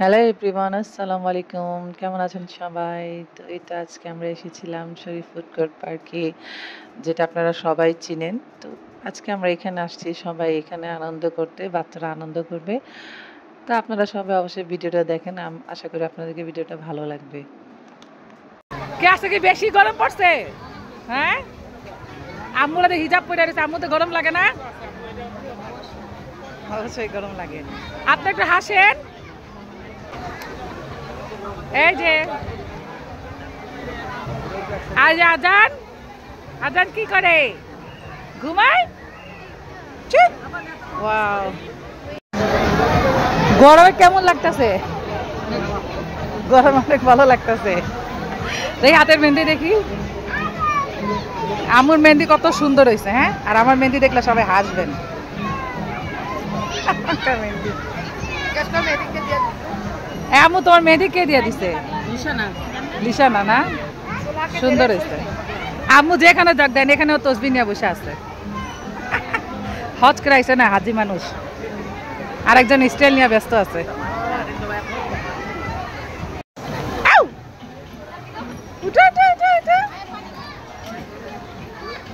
Hello everyone, আসসালামু আলাইকুম। কেমন আছেন সবাই? তো এই তো আজকে আমরা এসেছিলাম শরীফ ফুড কোর্ট পার্কে, যেটা আপনারা সবাই চিনেন। তো আজকে আমরা এখানে আসছি সবাই এখানে আনন্দ করতে, বাচ্চারা আনন্দ করবে। তো আপনারা সবাই অবশ্যই ভিডিওটা দেখেন। আশা করি আপনাদেরকে ভিডিওটা ভালো লাগবে। কে আজকে কি বেশি গরম পড়ছে? হ্যাঁ, আম্মুরা তো হিজাব পরে আছে, আম্মু তো গরম লাগে না? অবশ্যই গরম লাগে। আপনি একটু হাসেন। এই যে আজ আজান, আজান কি করে? ঘুমায়? ওয়াও, গরমে কেমন লাগতেছে? গরম অনেক ভালো লাগতেছে। দেখি হাতের মেহেন্দি দেখি। আম্মুর মেহেন্দি কত সুন্দর হয়েছে। হ্যাঁ, আর আমার মেহেন্দি দেখলে সবাই হাসবেন। আম্মু তোমার মেহেন্দি কে দিয়ে দিছে? লিসানা না? সুন্দর হয়েছে। আম্মু যেখানে যোগ দেন এখানেও তসবি নিয়ে বসে আছে। হজ করাইছে না, হাজি মানুষ। আরেকজন স্টাইল নিয়ে ব্যস্ত আছে।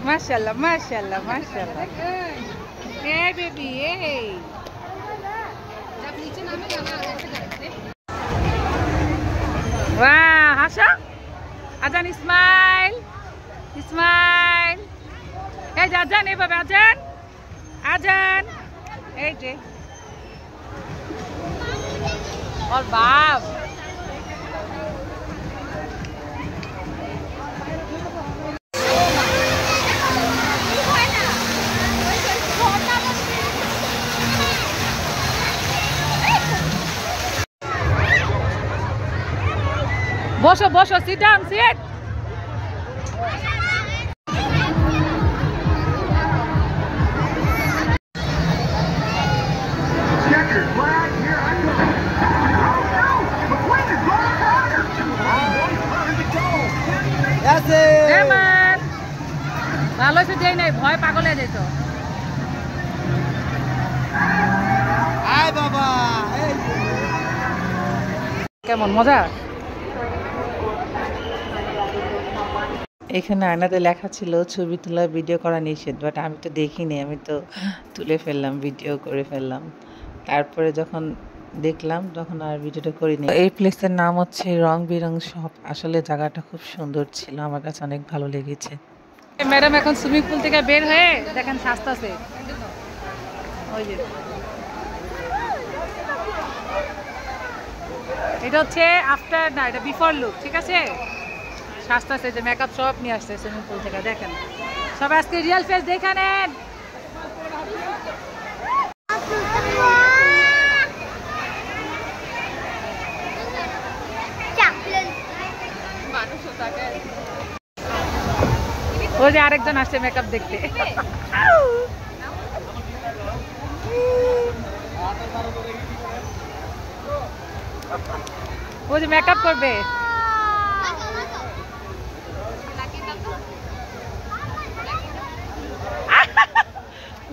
মাশাআল্লাহ মাশাআল্লাহ মাশাআল্লাহ। এই বেবি এই বাহ, হাসা। আজান ইসমাইল, ইসমাইল। এই যে আজান, এইভাবে আজান, আজান। এই যে ওর বাপ। বসো বসো, সিট ডাউন, সিট। ভালো হয়েছে যেই নাই, ভয় পাগল হয়ে যেত। কেমন মজা? এখানে আয়নাতে লেখা ছিল ছবি তোলা ভিডিও করা নিষেধ, বাট আমি তো দেখিনি, আমি তো তুলে ফেললাম, ভিডিও করে ফেললাম। তারপরে যখন দেখলাম তখন আর ভিডিওটা করিনি। এই প্লেসের নাম হচ্ছে রং বিরং শপ। আসলে জায়গাটা খুব সুন্দর ছিল, আমার কাছে অনেক ভালো লেগেছে। ম্যাডাম এখন সুইমিং পুল থেকে বের হয়ে দেখেন সাজতাছে। ওই যে এটা হচ্ছে আফটার না, এটা বিফোর লুক, ঠিক আছে? সাজতাছে, যে মেকআপ সব নিয়ে আসছে সুইমিং পুল থেকে। দেখেন সবাই আজকে রিয়েল ফেস দেখে নেন। ওই যে আরেকজন আসছে মেকআপ দেখতে। ও যে মেকআপ করবে।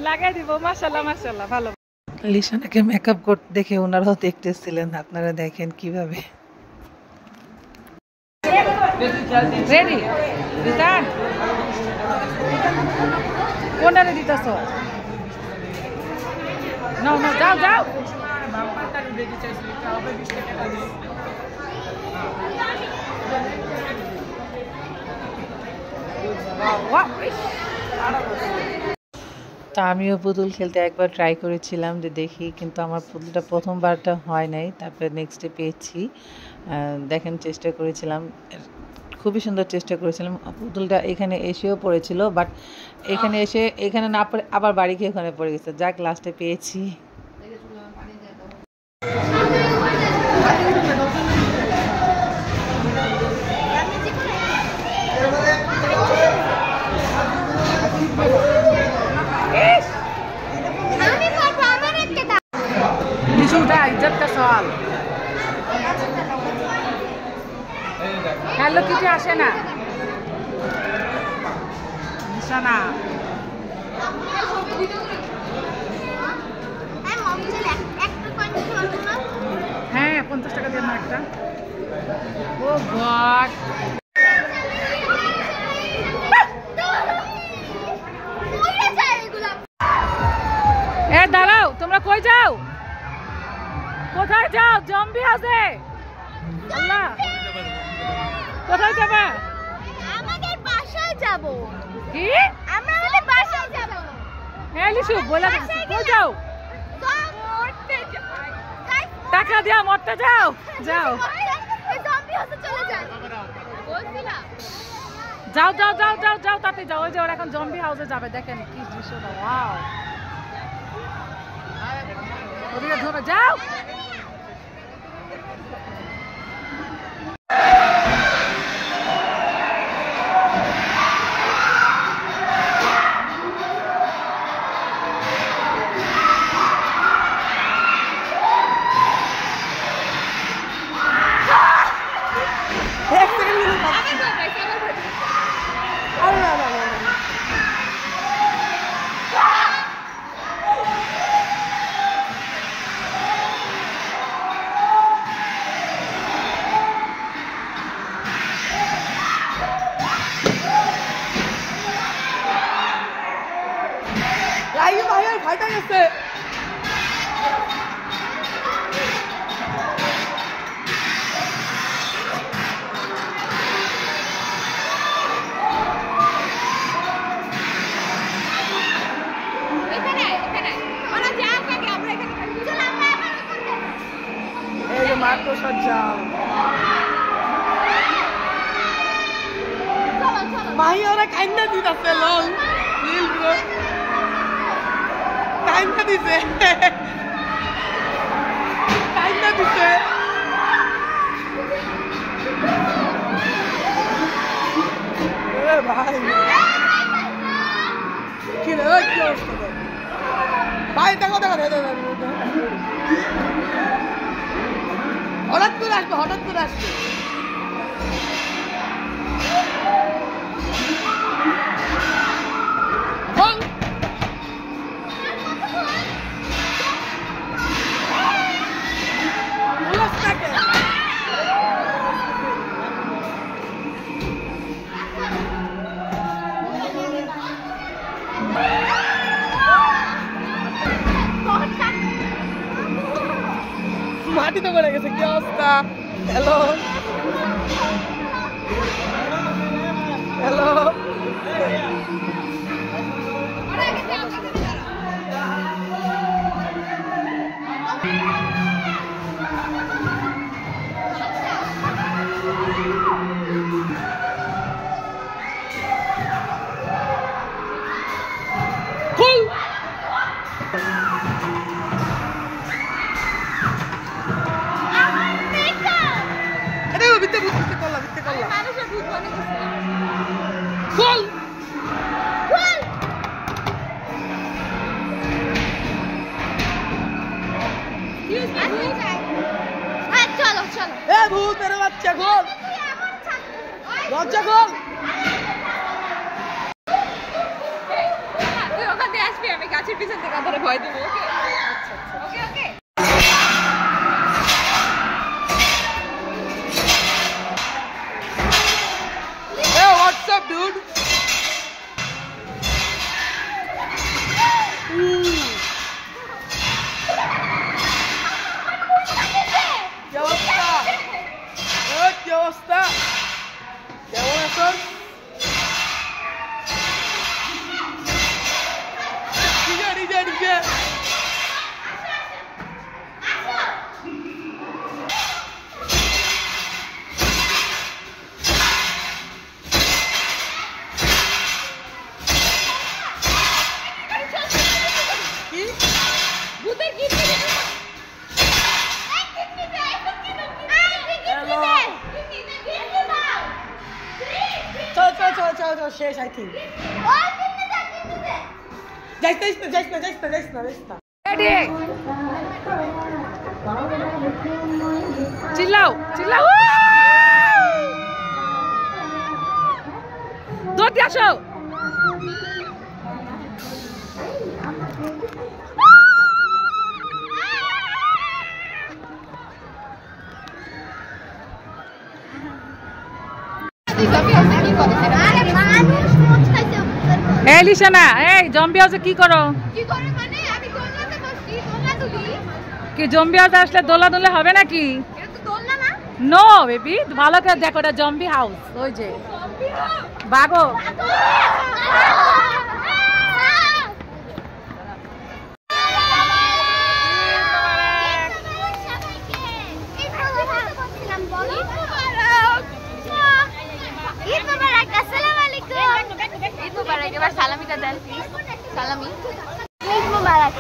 লাগাই দিব। মাশাআল্লাহ মাশাআল্লাহ, ভালো। লিসানাকে মেকআপ করতে দেখে ওনারাও দেখতেছিলেন, আপনারা দেখেন কিভাবে। রেডি দিতান কোনটারে দিতাছ? নাও নাও, যাও যাও। তা আমিও পুতুল খেলতে একবার ট্রাই করেছিলাম যে দেখি, কিন্তু আমার পুতুলটা প্রথমবারটা হয় নাই, তারপরে নেক্সটে পেয়েছি। দেখেন চেষ্টা করেছিলাম, খুবই সুন্দর চেষ্টা করেছিলাম। পুতুলটা এখানে এসেও পড়েছিল, বাট এখানে এসে এখানে না পড়ে আবার বাড়ি গিয়ে ওখানে পড়ে গেছে। যাক, লাস্টে পেয়েছি। इज्जत का सवाल। हेलो किटी আসে না নিশানা। হ্যাঁ 50 এটা? ও গড, এ দাঁড়াও, তোমরা কই যাও? কোথায় যাও? জম্বি আছে। আল্লাহ, কোথায় যাবা? আমাদের বাসায় যাব। কি? আমরা আমাদের বাসায় যাব। হ্যাঁ লিসু, বলে কই যাও? টাকা দিয়া মরতে যাও। যাও জম্বি হতে চলে যান। বলছিলাম যাও যাও যাও যাও যাও, তাতে যাও। ওই যে ওরা এখন জম্বি হাউসে যাবে। দেখেন কি দৃশ্যটা, ওয়াও। ওদিকে ধরো, যাও। ফাইটা গেছে। এই যে মাকড়সার জাল। মাহি ওরা কাইন্দা দিতেছে, লং নীল ব্রো কাইন্দা দিছে, কাইন্দা দিছে। ভাই কি রে, কি অবস্থা ভাই? দেখো দেখো হঠাৎ করে আসবে, হঠাৎ করে আসবে। মাটিতে পড়ে গেছে, কি অবস্থা? হ্যালো হ্যালো, ভূতের বাচ্চা গোল, লজ্জা গোল। তুই ওখান থেকে আসবি, আমি গাছের পিছন থেকে ধরে ভয় দেবো। ওকে ওকে। Hey, what's up, dude? ¿Qué অবস্থা? কি অবস্থা? কেমন আছো? ডিজে চল শেষ, আই থিঙ্ক। যাইস না। চিল্লাও চিল্লাও, দৌড়তে আসো। এই লিশানা, এই জম্বি হাউসে কি করো? কি করে মানে আমি দোলনাতে বসছি, দোলনা তুলি। কি জম্বি হাউসে আসলে দোলা দুলে হবে নাকি? এটা তো দোলনা না। নো বেবি, ভালো করে দেখো, এটা জম্বি হাউস। ওই যে বাগো। সালামিটা দেন প্লিজ। সালামি। ঈদ মোবারক।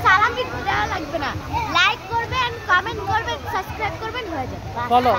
সালামি দেওয়া লাগবে না। লাইক করবেন, কমেন্ট করবেন, সাবস্ক্রাইব করবেন, হয়ে যাবে। বলো।